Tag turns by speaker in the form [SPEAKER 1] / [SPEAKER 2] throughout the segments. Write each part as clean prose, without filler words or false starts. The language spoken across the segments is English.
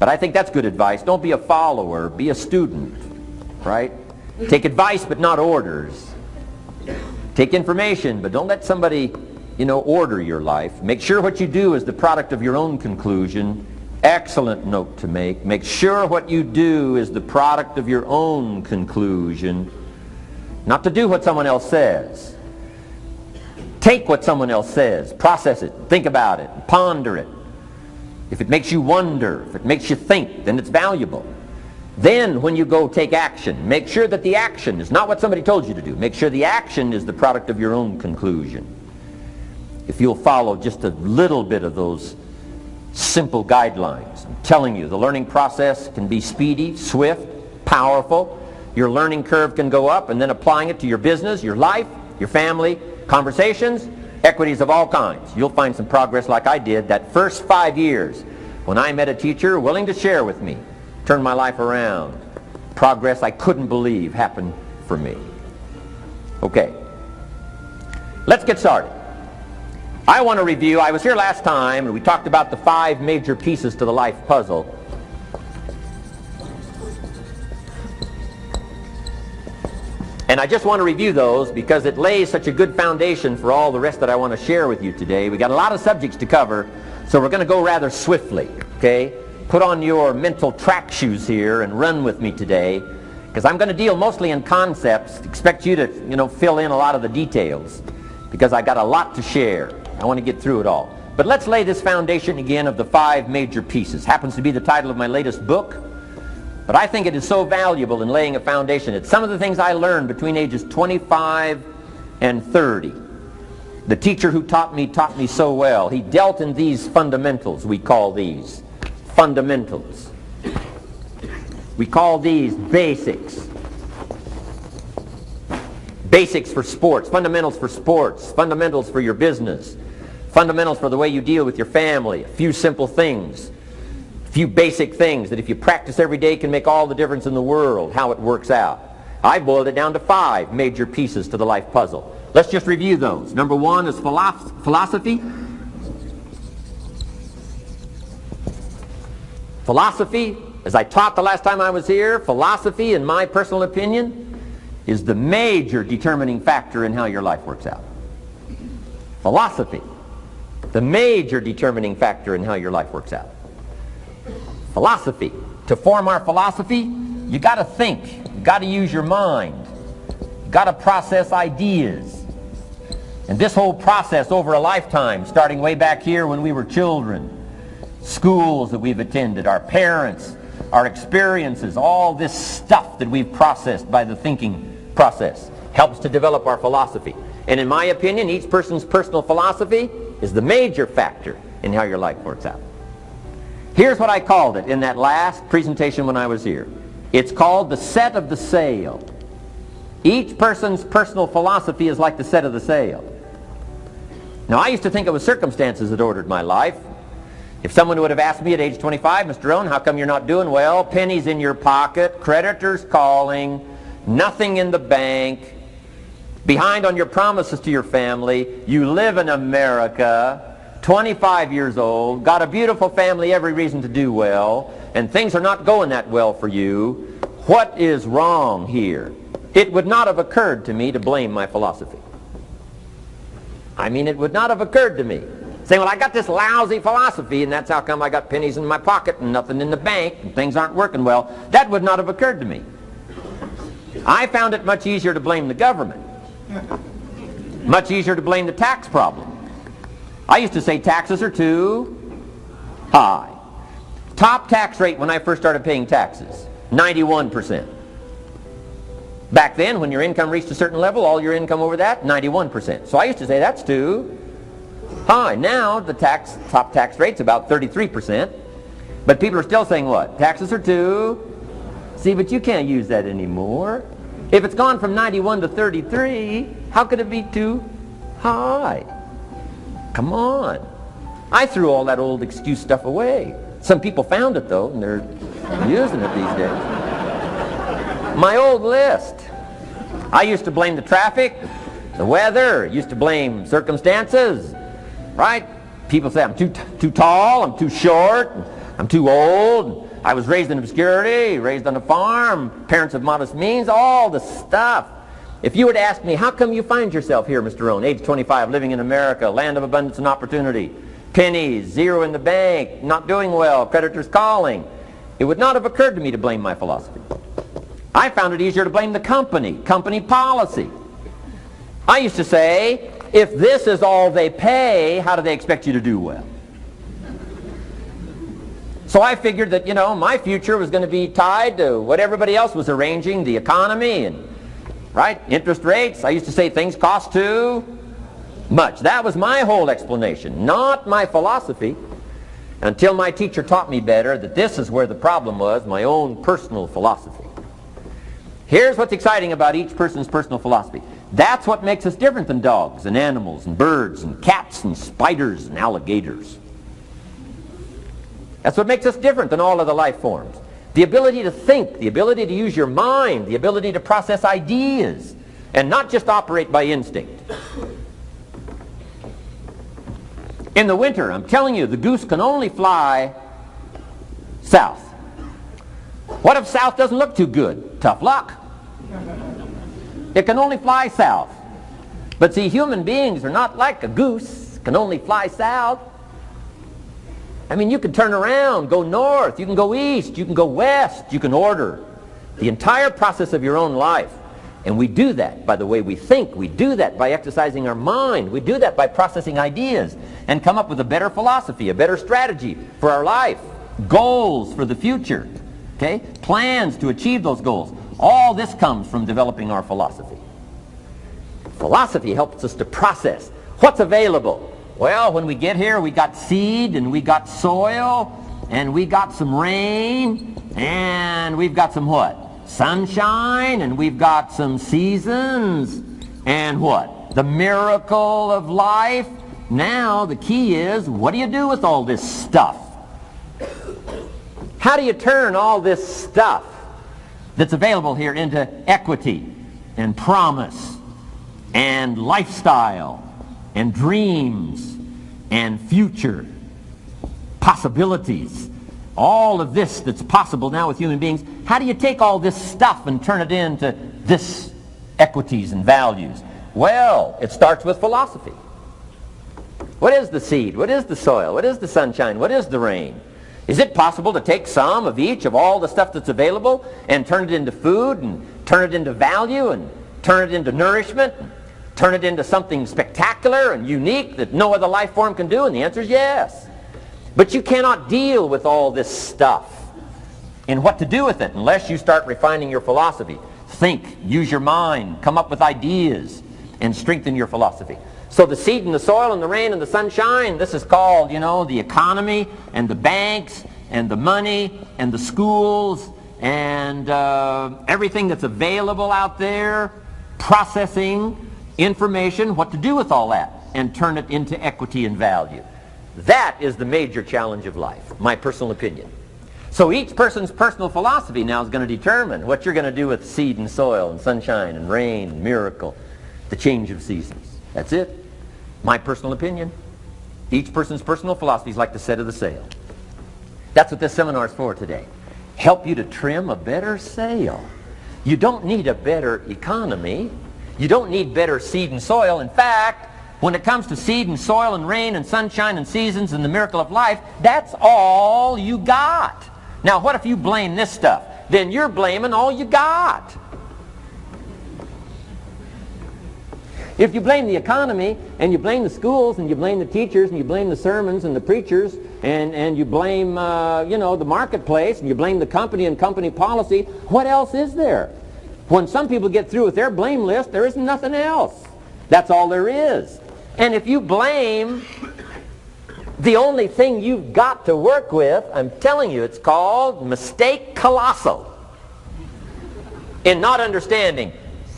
[SPEAKER 1] But I think that's good advice. Don't be a follower, be a student, right? Take advice but not orders. Take information, but don't let somebody, order your life. Make sure what you do is the product of your own conclusion. Excellent note to make. Make sure what you do is the product of your own conclusion. Not to do what someone else says. Take what someone else says. Process it. Think about it. Ponder it. If it makes you wonder, if it makes you think, then it's valuable. Then when you go take action, make sure that the action is not what somebody told you to do. Make sure the action is the product of your own conclusion. If you'll follow just a little bit of those simple guidelines, I'm telling you, the learning process can be speedy, swift, powerful. Your learning curve can go up, and then applying it to your business, your life, your family, conversations, equities of all kinds. You'll find some progress like I did that first 5 years when I met a teacher willing to share with me, turn my life around. Progress I couldn't believe happened for me. Okay, let's get started. I want to review, I was here last time and we talked about the 5 major pieces to the life puzzle. And I just want to review those because it lays such a good foundation for all the rest that I want to share with you today. We got a lot of subjects to cover, so we're going to go rather swiftly, okay? Put on your mental track shoes here and run with me today, because I'm going to deal mostly in concepts. Expect you to, fill in a lot of the details, because I got a lot to share. I want to get through it all. But let's lay this foundation again of the 5 major pieces. Happens to be the title of my latest book. But I think it is so valuable in laying a foundation. It's some of the things I learned between ages 25 and 30. The teacher who taught me so well. He dealt in these fundamentals, we call these. Fundamentals. We call these basics. Basics for sports, fundamentals for sports, fundamentals for your business, fundamentals for the way you deal with your family, a few simple things. A few basic things that if you practice every day can make all the difference in the world, how it works out. I boiled it down to 5 major pieces to the life puzzle. Let's just review those. Number 1 is philosophy. Philosophy, as I taught the last time I was here, philosophy, in my personal opinion, is the major determining factor in how your life works out. Philosophy, the major determining factor in how your life works out. Philosophy. To form our philosophy, you got to think. You got to use your mind. You got to process ideas. And this whole process over a lifetime, starting way back here when we were children, schools that we've attended, our parents, our experiences, all this stuff that we've processed by the thinking process helps to develop our philosophy. And in my opinion, each person's personal philosophy is the major factor in how your life works out. Here's what I called it in that last presentation when I was here. It's called the set of the sail. Each person's personal philosophy is like the set of the sail. Now, I used to think it was circumstances that ordered my life. If someone would have asked me at age 25, Mr. Rohn, how come you're not doing well? Pennies in your pocket, creditors calling, nothing in the bank, behind on your promises to your family, you live in America, 25 years old, got a beautiful family, every reason to do well, and things are not going that well for you. What is wrong here? It would not have occurred to me to blame my philosophy. It would not have occurred to me. Saying, well, I got this lousy philosophy, and that's how come I got pennies in my pocket and nothing in the bank, and things aren't working well. That would not have occurred to me. I found it much easier to blame the government. Much easier to blame the tax problem. I used to say taxes are too high. Top tax rate when I first started paying taxes, 91%. Back then, when your income reached a certain level, all your income over that, 91%. So I used to say that's too high. Now the top tax rate's about 33%. But people are still saying what? Taxes are too. See, but you can't use that anymore. If it's gone from 91 to 33, how could it be too high? Come on. I threw all that old excuse stuff away. Some people found it, though, and they're using it these days. My old list. I used to blame the traffic, the weather, used to blame circumstances, right? People say I'm too tall, I'm too short, I'm too old. I was raised in obscurity, raised on a farm, parents of modest means, all the stuff. If you were to ask me, how come you find yourself here, Mr. Rohn, age 25, living in America, land of abundance and opportunity, pennies, zero in the bank, not doing well, creditors calling, it would not have occurred to me to blame my philosophy. I found it easier to blame the company policy. I used to say, if this is all they pay, how do they expect you to do well? So I figured that, my future was going to be tied to what everybody else was arranging, the economy and, interest rates. I used to say things cost too much. That was my whole explanation, not my philosophy, until my teacher taught me better that this is where the problem was, my own personal philosophy. Here's what's exciting about each person's personal philosophy. That's what makes us different than dogs and animals and birds and cats and spiders and alligators. That's what makes us different than all of the life forms. The ability to think, the ability to use your mind, the ability to process ideas, and not just operate by instinct. In the winter, I'm telling you, the goose can only fly south. What if south doesn't look too good? Tough luck. It can only fly south. But see, human beings are not like a goose, can only fly south. I mean, you can turn around, go north, you can go east, you can go west, you can order the entire process of your own life. And we do that by the way we think. We do that by exercising our mind. We do that by processing ideas and come up with a better philosophy, a better strategy for our life, goals for the future, okay? Plans to achieve those goals. All this comes from developing our philosophy. Philosophy helps us to process what's available. Well, when we get here, we got seed, and we got soil, and we got some rain, and we've got some what? Sunshine, and we've got some seasons, and what? The miracle of life. Now, the key is, what do you do with all this stuff? How do you turn all this stuff that's available here into equity, and promise, and lifestyle, and dreams, and future possibilities? All of this that's possible now with human beings, how do you take all this stuff and turn it into this equities and values? Well, it starts with philosophy. What is the seed? What is the soil? What is the sunshine? What is the rain? Is it possible to take some of each of all the stuff that's available and turn it into food and turn it into value and turn it into nourishment and turn it into something spectacular and unique that no other life form can do? And the answer is yes. But you cannot deal with all this stuff and what to do with it unless you start refining your philosophy. Think, use your mind, come up with ideas, and strengthen your philosophy. So the seed and the soil and the rain and the sunshine, this is called, the economy and the banks and the money and the schools and everything that's available out there, processing information, what to do with all that, and turn it into equity and value. That is the major challenge of life, my personal opinion. So each person's personal philosophy now is going to determine what you're going to do with seed and soil and sunshine and rain and miracle, the change of seasons. That's it. My personal opinion. Each person's personal philosophy is like the set of the sail. That's what this seminar is for today. Help you to trim a better sail. You don't need a better economy. You don't need better seed and soil. In fact, when it comes to seed and soil and rain and sunshine and seasons and the miracle of life, that's all you got. Now, what if you blame this stuff? Then you're blaming all you got. If you blame the economy, and you blame the schools, and you blame the teachers, and you blame the sermons and the preachers, and you blame, the marketplace, and you blame the company and company policy, what else is there? When some people get through with their blame list, there isn't nothing else. That's all there is. And if you blame the only thing you've got to work with, I'm telling you, it's called mistake colossal. In not understanding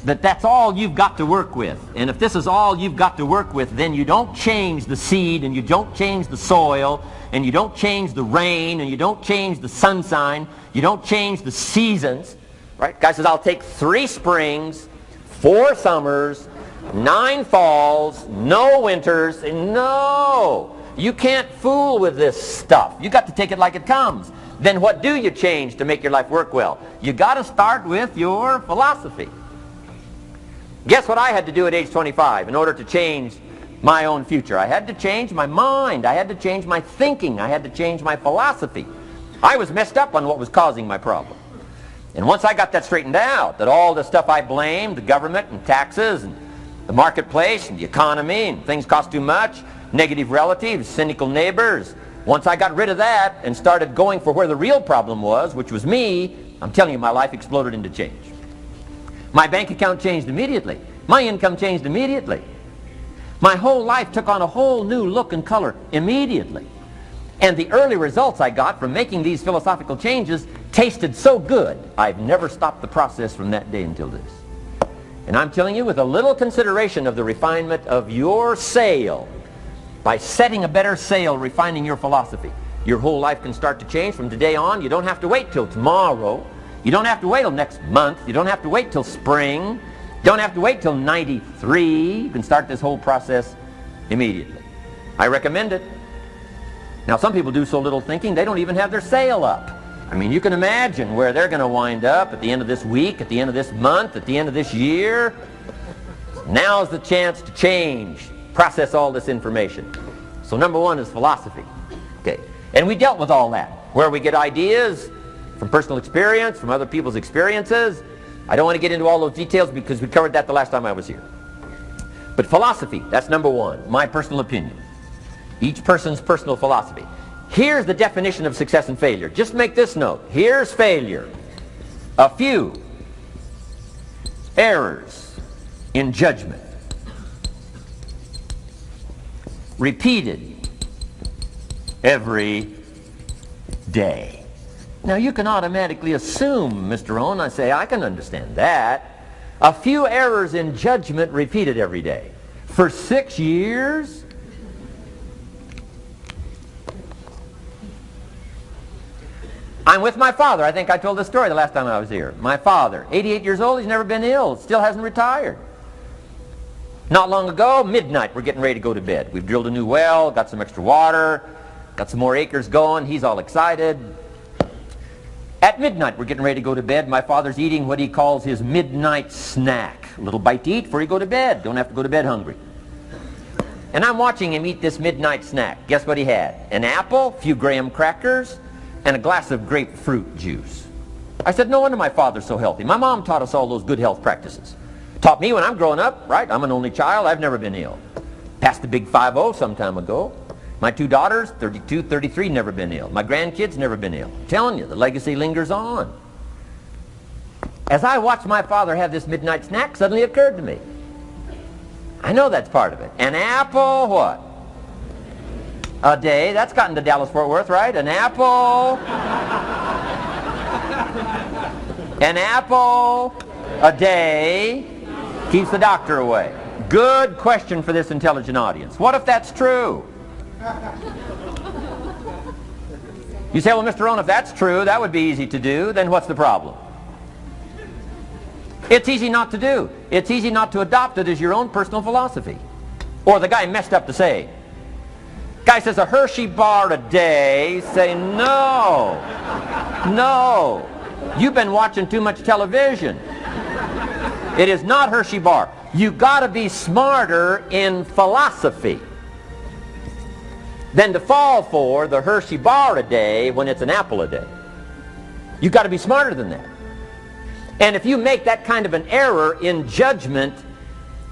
[SPEAKER 1] that that's all you've got to work with. And if this is all you've got to work with, then you don't change the seed, and you don't change the soil, and you don't change the rain, and you don't change the sunshine, you don't change the seasons. Right? Guy says, I'll take 3 springs, 4 summers, 9 falls, no winters. And no! You can't fool with this stuff. You got to take it like it comes. Then what do you change to make your life work well? You got to start with your philosophy. Guess what I had to do at age 25 in order to change my own future? I had to change my mind. I had to change my thinking. I had to change my philosophy. I was messed up on what was causing my problem. And once I got that straightened out, that all the stuff I blamed, the government and taxes and the marketplace and the economy and things cost too much, negative relatives, cynical neighbors, once I got rid of that and started going for where the real problem was, which was me, I'm telling you, my life exploded into change. My bank account changed immediately. My income changed immediately. My whole life took on a whole new look and color immediately. And the early results I got from making these philosophical changes tasted so good, I've never stopped the process from that day until this. And I'm telling you, with a little consideration of the refinement of your sail, by setting a better sail, refining your philosophy, your whole life can start to change from today on. You don't have to wait till tomorrow. You don't have to wait till next month. You don't have to wait till spring. You don't have to wait till 93. You can start this whole process immediately. I recommend it. Now, some people do so little thinking, they don't even have their sail up. I mean, you can imagine where they're going to wind up at the end of this week, at the end of this month, at the end of this year. Now's the chance to change, process all this information. So number one is philosophy. Okay. And we dealt with all that, where we get ideas from personal experience, from other people's experiences. I don't want to get into all those details because we covered that the last time I was here. But philosophy, that's number one, my personal opinion. Each person's personal philosophy. Here's the definition of success and failure. Just make this note. Here's failure. A few errors in judgment, repeated every day. Now you can automatically assume, Mr. Rohn, I say, I can understand that. A few errors in judgment repeated every day. For 6 years? I'm with my father. I think I told this story the last time I was here. My father, 88 years old, he's never been ill, still hasn't retired. Not long ago, midnight, we're getting ready to go to bed. We've drilled a new well, got some extra water, got some more acres going. He's all excited. At midnight, we're getting ready to go to bed. My father's eating what he calls his midnight snack. A little bite to eat before you go to bed. Don't have to go to bed hungry. And I'm watching him eat this midnight snack. Guess what he had? An apple, a few graham crackers, and a glass of grapefruit juice. I said, no wonder my father's so healthy. My mom taught us all those good health practices. Taught me when I'm growing up, right? I'm an only child. I've never been ill. Passed the big 5-0 some time ago. My 2 daughters, 32, 33, never been ill. My grandkids, never been ill. I'm telling you, the legacy lingers on. As I watched my father have this midnight snack, suddenly occurred to me. I know that's part of it. An apple, what? A day. That's gotten to Dallas-Fort Worth, right? An apple. An apple a day keeps the doctor away. Good question for this intelligent audience. What if that's true? You say, well, Mr. Rohn, if that's true, that would be easy to do. Then what's the problem? It's easy not to do. It's easy not to adopt it as your own personal philosophy. Or the guy messed up to say. Guy says a Hershey bar a day. Say, no. No. You've been watching too much television. It is not Hershey bar. You've got to be smarter in philosophy than to fall for the Hershey bar a day when it's an apple a day. You've got to be smarter than that. And if you make that kind of an error in judgment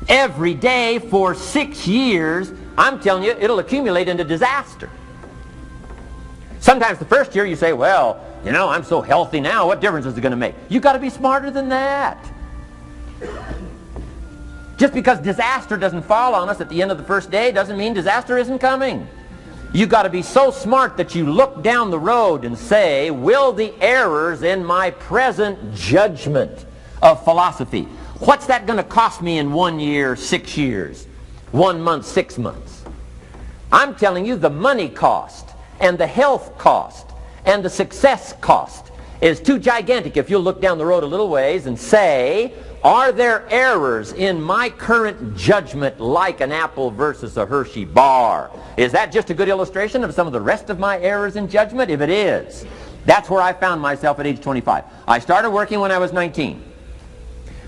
[SPEAKER 1] every day for 6 years, I'm telling you, it'll accumulate into disaster. Sometimes the first year you say, well, you know, I'm so healthy now, what difference is it going to make? You've got to be smarter than that. Just because disaster doesn't fall on us at the end of the first day doesn't mean disaster isn't coming. You've got to be so smart that you look down the road and say, will the errors in my present judgment of philosophy, what's that going to cost me in 1 year, 6 years, 1 month, 6 months? I'm telling you, the money cost and the health cost and the success cost is too gigantic if you'll look down the road a little ways and say, are there errors in my current judgment like an apple versus a Hershey bar? Is that just a good illustration of some of the rest of my errors in judgment? If it is, that's where I found myself at age 25. I started working when I was 19.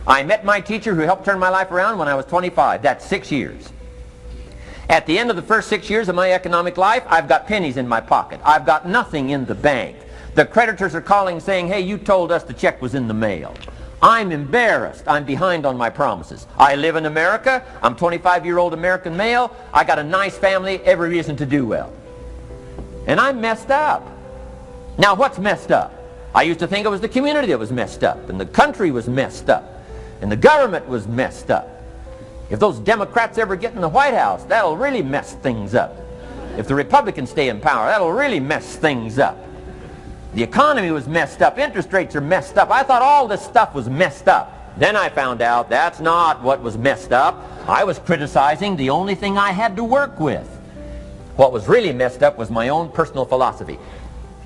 [SPEAKER 1] I met my teacher who helped turn my life around when I was 25. That's 6 years. At the end of the first 6 years of my economic life, I've got pennies in my pocket. I've got nothing in the bank. The creditors are calling saying, hey, you told us the check was in the mail. I'm embarrassed. I'm behind on my promises. I live in America. I'm 25-year-old American male. I got a nice family, every reason to do well. And I'm messed up. Now, what's messed up? I used to think it was the community that was messed up, and the country was messed up, and the government was messed up. If those Democrats ever get in the White House, that'll really mess things up. If the Republicans stay in power, that'll really mess things up. The economy was messed up. Interest rates are messed up. I thought all this stuff was messed up. Then I found out that's not what was messed up. I was criticizing the only thing I had to work with. What was really messed up was my own personal philosophy.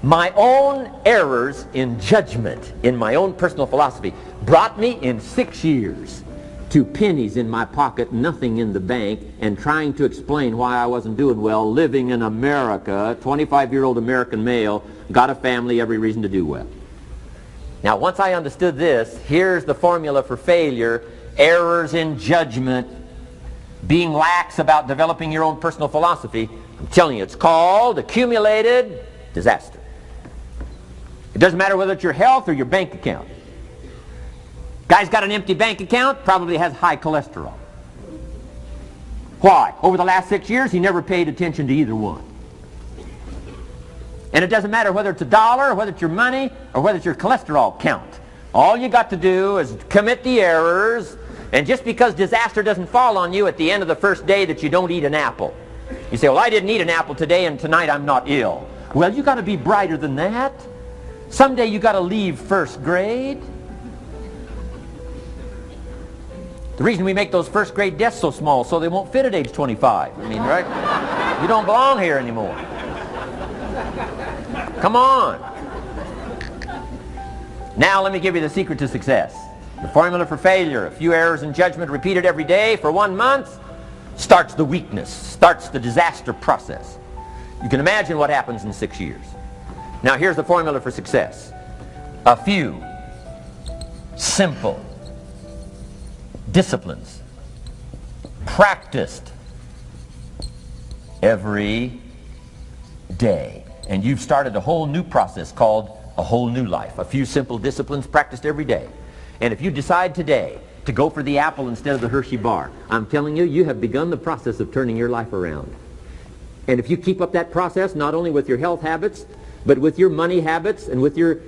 [SPEAKER 1] My own errors in judgment in my own personal philosophy brought me in 6 years to pennies in my pocket, nothing in the bank, and trying to explain why I wasn't doing well, living in America, 25-year-old American male, got a family, every reason to do well. Now, once I understood this, here's the formula for failure: errors in judgment, being lax about developing your own personal philosophy. I'm telling you, it's called accumulated disaster. It doesn't matter whether it's your health or your bank account. Guy's got an empty bank account, probably has high cholesterol. Why? Over the last 6 years, he never paid attention to either one. And it doesn't matter whether it's a dollar, or whether it's your money, or whether it's your cholesterol count. All you got to do is commit the errors, and just because disaster doesn't fall on you at the end of the first day that you don't eat an apple. You say, well, I didn't eat an apple today, and tonight I'm not ill. Well, you got to be brighter than that. Someday you got to leave first grade. The reason we make those first grade desks so small so they won't fit at age 25. I mean, right? You don't belong here anymore. Come on. Now let me give you the secret to success. The formula for failure: a few errors in judgment repeated every day for 1 month starts the weakness, starts the disaster process. You can imagine what happens in 6 years. Now here's the formula for success: a few simple disciplines practiced every day. And you've started a whole new process called a whole new life. A few simple disciplines practiced every day. And if you decide today to go for the apple instead of the Hershey bar, I'm telling you, you have begun the process of turning your life around. And if you keep up that process, not only with your health habits, but with your money habits and with your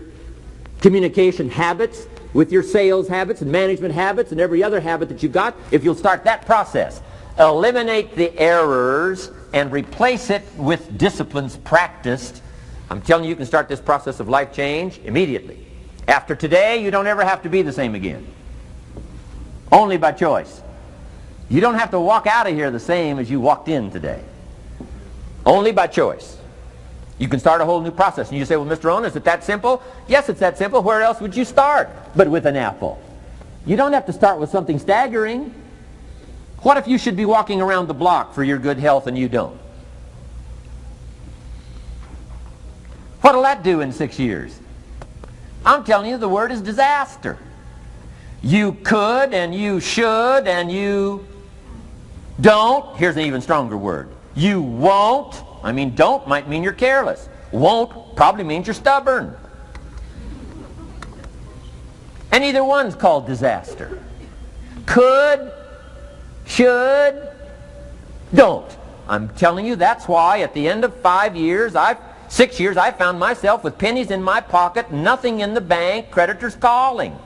[SPEAKER 1] communication habits, with your sales habits and management habits and every other habit that you've got, if you'll start that process, eliminate the errors and replace it with disciplines practiced, I'm telling you, you can start this process of life change immediately. After today, you don't ever have to be the same again. Only by choice. You don't have to walk out of here the same as you walked in today. Only by choice. You can start a whole new process. And you say, well, Mr. Rohn, is it that simple? Yes, it's that simple. Where else would you start but with an apple? You don't have to start with something staggering. What if you should be walking around the block for your good health and you don't? What'll that do in 6 years? I'm telling you, the word is disaster. You could and you should and you don't. Here's an even stronger word. You won't. I mean, don't might mean you're careless. Won't probably means you're stubborn. And either one's called disaster. Could, should, don't. I'm telling you, that's why at the end of 6 years, I found myself with pennies in my pocket, nothing in the bank, creditors calling.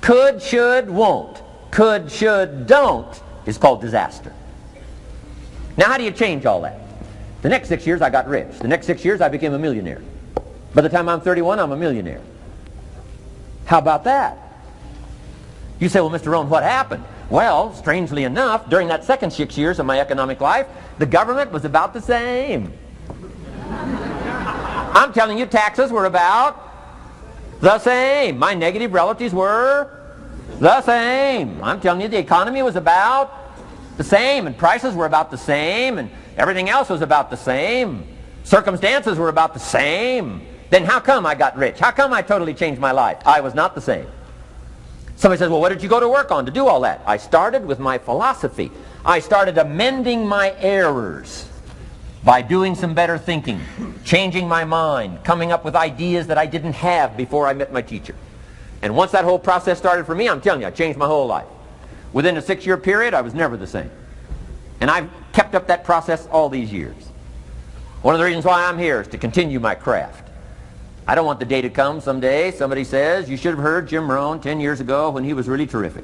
[SPEAKER 1] Could, should, won't. Could, should, don't is called disaster. Now, how do you change all that? The next 6 years, I got rich. The next 6 years, I became a millionaire. By the time I'm 31, I'm a millionaire. How about that? You say, well, Mr. Rohn, what happened? Well, strangely enough, during that second 6 years of my economic life, the government was about the same. I'm telling you, taxes were about The same. My negative relatives were the same. I'm telling you, the economy was about the same, and prices were about the same, and everything else was about the same. Circumstances were about the same. Then how come I got rich? How come I totally changed my life? I was not the same. Somebody says, well, what did you go to work on to do all that? I started with my philosophy. I started amending my errors by doing some better thinking, changing my mind, coming up with ideas that I didn't have before I met my teacher. And once that whole process started for me, I'm telling you, I changed my whole life. Within a 6-year period, I was never the same. And I've kept up that process all these years. One of the reasons why I'm here is to continue my craft. I don't want the day to come someday somebody says, you should have heard Jim Rohn 10 years ago when he was really terrific.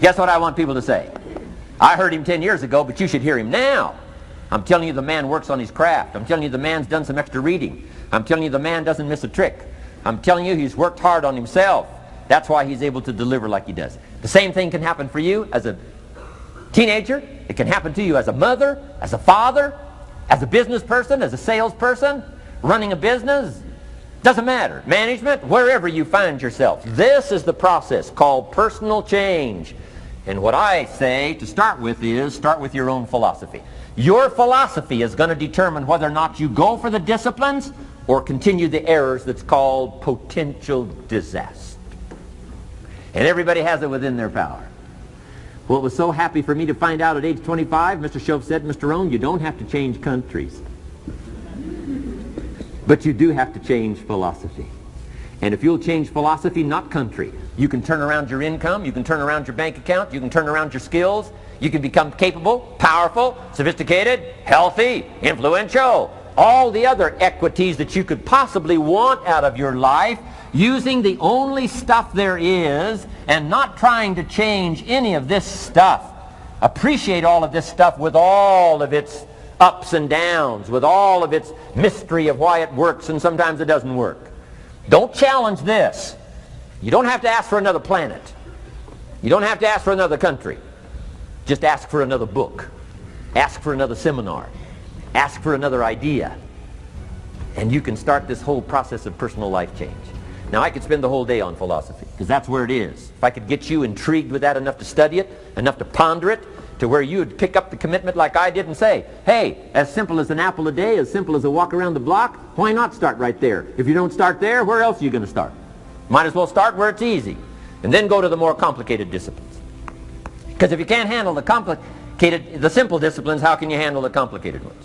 [SPEAKER 1] Guess what I want people to say? I heard him 10 years ago, but you should hear him now. I'm telling you the man works on his craft. I'm telling you the man's done some extra reading. I'm telling you the man doesn't miss a trick. I'm telling you he's worked hard on himself. That's why he's able to deliver like he does. The same thing can happen for you as a teenager. It can happen to you as a mother, as a father, as a business person, as a salesperson, running a business. Doesn't matter. Management, wherever you find yourself. This is the process called personal change. And what I say to start with is, start with your own philosophy. Your philosophy is going to determine whether or not you go for the disciplines or continue the errors that's called potential disaster. And everybody has it within their power. Well, it was so happy for me to find out at age 25, Mr. Shove said, Mr. Rohn, you don't have to change countries. But you do have to change philosophy. And if you'll change philosophy, not country, you can turn around your income, you can turn around your bank account, you can turn around your skills, you can become capable, powerful, sophisticated, healthy, influential, all the other equities that you could possibly want out of your life, using the only stuff there is and not trying to change any of this stuff. Appreciate all of this stuff with all of its ups and downs, with all of its mystery of why it works and sometimes it doesn't work. Don't challenge this. You don't have to ask for another planet. You don't have to ask for another country. Just ask for another book. Ask for another seminar. Ask for another idea. And you can start this whole process of personal life change. Now, I could spend the whole day on philosophy, because that's where it is. If I could get you intrigued with that enough to study it, enough to ponder it, to where you would pick up the commitment like I did and say, hey, as simple as an apple a day, as simple as a walk around the block, why not start right there? If you don't start there, where else are you going to start? Might as well start where it's easy, and then go to the more complicated disciplines. Because if you can't handle the simple disciplines, how can you handle the complicated ones?